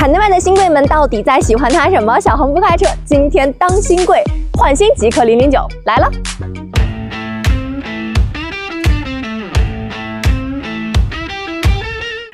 海內外的新貴們到底在喜歡它什麼？小紅不開車，今天當新貴，換新極氪009來了。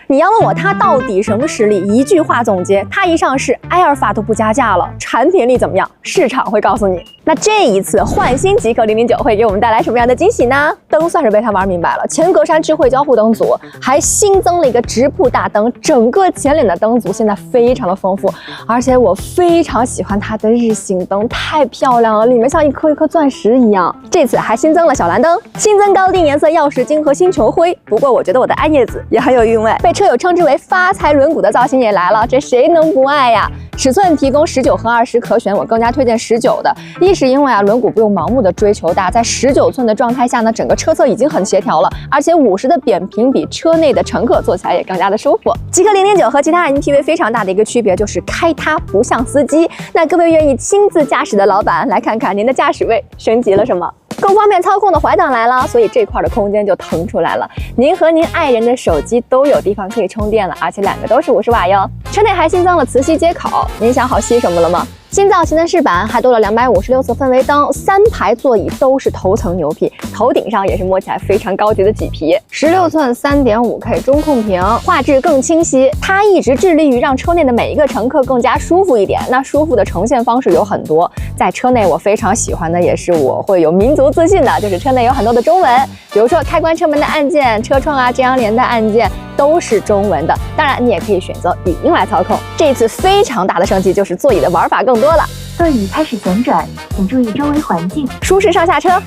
你要問我它到底什麼實力？一句話總結，它一上市，埃爾法都不加價了，產品力怎麼樣？市場會告訴你。那這一次換新極氪009会給我們帶來什麼樣的驚喜呢？燈算是被它玩明白了，前格栅智慧交互燈組，還新增了一個直瀑大燈，整個前臉的燈組現在非常的豐富，而且我非常喜歡它的日行燈，太漂亮了，裡面像一顆一顆鑽石一樣。這次還新增了小藍燈，新增高定顏色曜石金和星球灰。不過我覺得我的暗葉紫也很有韻味，被车友稱之為發财轮毂的造型也來了，這誰能不愛呀？尺寸提供19和20可選，我更加推荐19的。一是因为轮毂不用盲目的追求大，在19寸的狀態下呢，整個車側已經很協調了，而且50的扁平比車內的乘客坐起來也更加的舒服。極氪009和其他 MPV 非常大的一個區別就是開它不像司機。那各位願意親自駕駛的老闆，來看看您的駕駛位升級了什麼？更方便操控的懷檔來了，所以這塊的空間就騰出來了。您和您愛人的手機都有地方可以充電了，而且兩個都是50瓦喲。車內還新增了磁吸接口，您想好吸什麼了嗎？新造型的飾板還多了256色氛圍燈，3排座椅都是頭層牛皮，頭頂上也是摸起來非常高級的麂皮，16寸3.5K 中控屏，畫質更清晰。它一直致力於讓車內的每一個乘客更加舒服一點。那舒服的呈現方式有很多，在車內我非常喜歡的也是我會有民族自信的，就是車內有很多的中文，比如說開關車門的按鍵、車窗啊、遮陽簾的按鍵都是中文的。當然，你也可以選擇語音來操控。這次非常大的升級就是座椅的玩法更多了，座椅開始旋轉，請注意周圍環境，舒適上下車。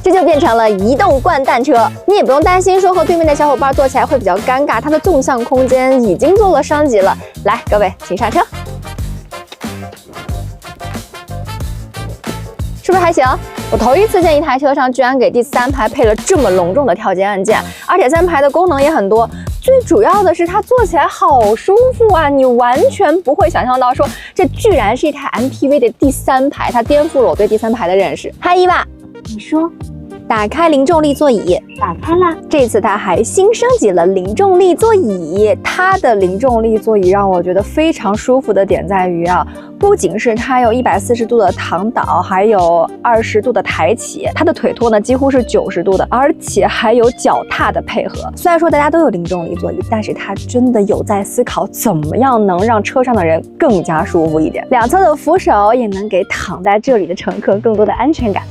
這就變成了移動掼蛋車，你也不用擔心說和對面的小夥伴坐起來會比較尷尬，它的縱向空間已經做了升級了。來，各位請上車，是不是還行？我頭一次見一台車上居然給第3排配了這麼隆重的跳鍵按鍵，而且3排的功能也很多。最主要的是它坐起來好舒服啊，你完全不會想象到說這居然是一台 MPV 的第3排，它顛覆了我對第3排的認識。嗨，伊娃，你說。打開零重力座椅，打開了。這次它還新升級了零重力座椅，它的零重力座椅讓我覺得非常舒服的點在於啊，不僅是它有140度的躺倒，還有20度的抬起，它的腿托呢幾乎是90度的，而且還有腳踏的配合。雖然說大家都有零重力座椅，但是它真的有在思考怎麼樣能讓車上的人更加舒服一點，兩側的扶手也能給躺在這裡的乘客更多的安全感。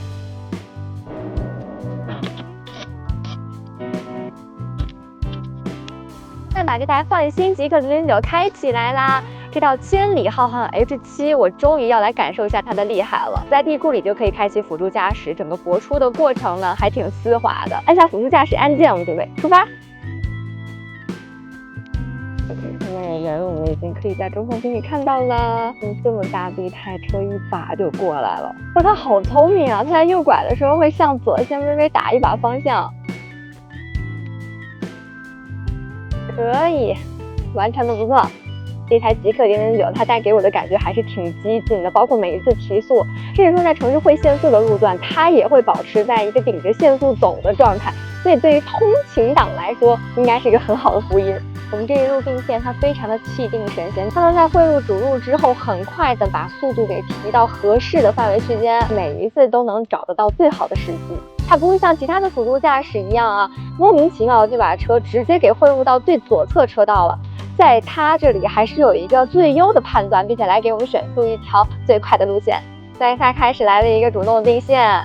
把這台換新極氪009開起來啦！這套千里浩瀚 H7，我終於要來感受一下它的厲害了。在地庫裡就可以開啟輔助駕駛，整個泊出的過程呢還挺絲滑的。按下輔助駕駛按鍵，我們準備出發。現在人我們已經可以在中控屏裡看到了。這麼大的一台車一把就過來了，哇，它好聰明啊！它在右拐的時候會向左先微微打一把方向。可以，完成的不錯。這台極氪009，它帶給我的感覺還是挺激進的，包括每一次提速，甚至說在城市會限速的路段，它也會保持在一個頂着限速走的狀態。所以對於通勤黨來說，應該是一個很好的福音。我們這一路並線，它非常的氣定神閒，它能在匯入主路之後，很快的把速度給提到合適的範圍區間，每一次都能找得到最好的時機。它不會像其他的輔助駕駛一樣啊，莫名其妙就把車直接給匯入到最左側車道了。在它這裡還是有一個最優的判斷，並且來給我們選出一條最快的路線。所以它開始來了一個主動定線，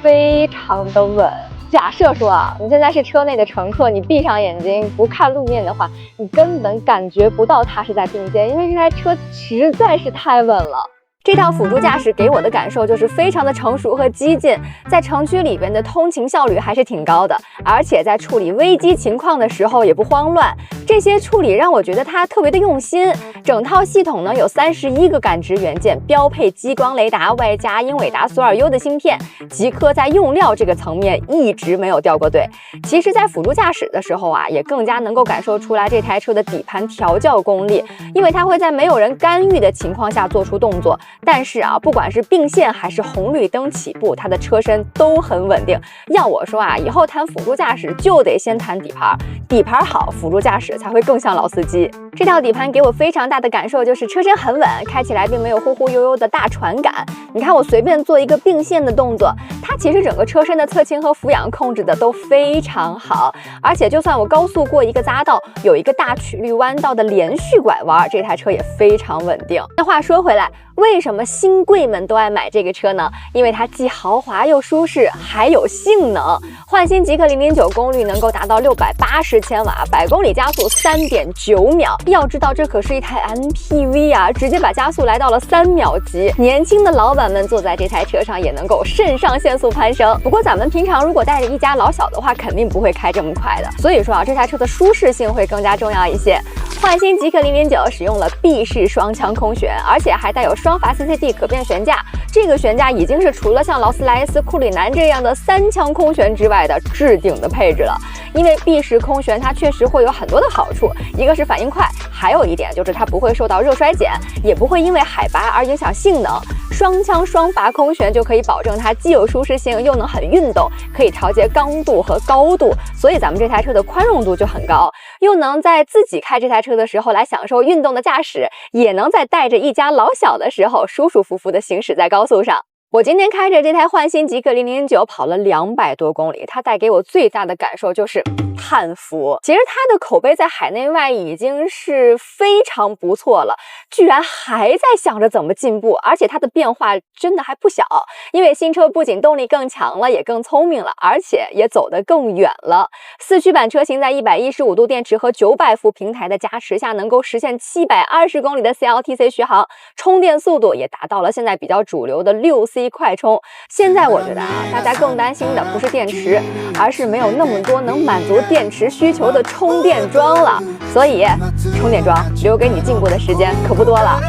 非常的穩。假設說啊，你現在是車內的乘客，你閉上眼睛不看路面的話，你根本感覺不到它是在並線，因為這台車實在是太穩了。這套輔助駕駛給我的感受就是非常的成熟和激進，在城區裡邊的通勤效率還是挺高的，而且在處理危機情況的時候也不慌亂。這這些處理讓我覺得它特別的用心。整套系統呢有31个感知元件，標配激光雷達，外加英偉達索爾 U 的芯片，極氪在用料這個層面一直沒有掉過隊。其實，在輔助駕駛的時候啊，也更加能夠感受出來這台車的底盤調教功力，因為它會在沒有人干預的情況下做出動作。但是啊，不管是並線還是紅綠燈起步，它的車身都很穩定。要我說啊，以後談輔助駕駛就得先談底盤，底盤好，輔助駕駛才會更像老司機。這套底盤給我非常大的感受就是車身很穩，開起來並沒有忽忽悠悠的大船感。你看我隨便做一個並線的動作，它其實整個車身的側傾和俯仰控制的都非常好，而且就算我高速過一個匝道，有一個大曲率彎道的連續拐彎，這台車也非常穩定。那話說回來，為什麼新貴們都愛買這個車呢？因為它既豪華又舒適，還有性能。煥星極氪009功率能夠達到680千瓦，100公里加速3.9秒。要知道這可是一台 MPV 啊，直接把加速來到了3秒級。年輕的老板們坐在這台車上也能夠腎上腺素攀升。不過咱們平常如果帶着一家老小的話，肯定不會開這麼快的。所以說啊，這台車的舒適性會更加重要一些。煥星極氪009使用了閉式雙腔空懸，而且還帶有雙閥 CCD 可變懸架。這個懸架已經是除了像勞斯萊斯、庫里南這樣的3腔空懸之外的置頂的配置了。因為閉式空懸它確實會有很多的好處，一個是反應快，還有一點就是它不會受到熱衰減，也不會因為海拔而影響性能。雙腔雙閥空懸就可以保證它既有舒適性，又能很運動，可以調節剛度和高度，所以咱們這台車的寬容度就很高，又能在自己開這台車的時候來享受運動的駕駛，也能在帶着一家老小的時候舒舒服服的行駛在高速上。我今天開着這台煥星極氪009跑了200多公里，它帶給我最大的感受就是嘆服。其實它的口碑在海內外已經是非常不錯了，居然還在想着怎麼進步，而且它的變化真的還不小。因為新車不僅動力更強了，也更聰明了，而且也走得更遠了。四驅版車型在115度電池和900伏平台的加持下，能夠實現720公里的 CLTC 續航，充電速度也達到了現在比較主流的6C快充。現在我覺得啊，大家更擔心的不是電池，而是沒有那麼多能滿足電池需求的充電樁了。所以充電樁留給你進步的時間可不多了。